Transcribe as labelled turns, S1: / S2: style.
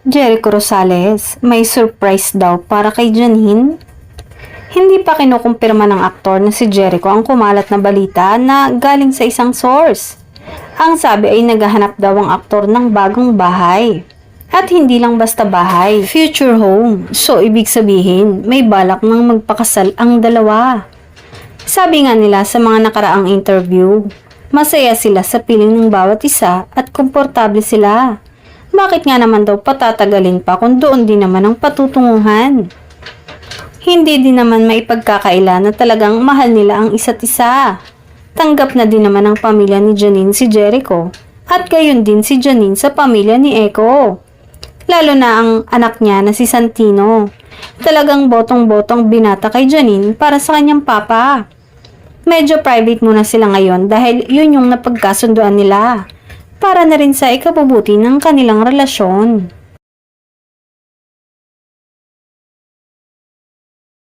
S1: Jericho Rosales, may surprise daw para kay Janine? Hindi pa kinukumpirma ng aktor na si Jericho ang kumalat na balita na galing sa isang source. Ang sabi ay naghahanap daw ang aktor ng bagong bahay. At hindi lang basta bahay, future home. So ibig sabihin, may balak nang magpakasal ang dalawa. Sabi nga nila sa mga nakaraang interview, masaya sila sa piling ng bawat isa at komportable sila. Bakit nga naman daw patatagalin pa kung doon din naman ang patutunguhan? Hindi din naman maipagkakaila na talagang mahal nila ang isa't isa. Tanggap na din naman ang pamilya ni Janine si Jericho at gayon din si Janine sa pamilya ni Echo. Lalo na ang anak niya na si Santino. Talagang botong-botong binata kay Janine para sa kanyang papa. Medyo private muna sila ngayon dahil yun yung napagkasunduan nila. Para na rin sa ikabubuti ng kanilang relasyon.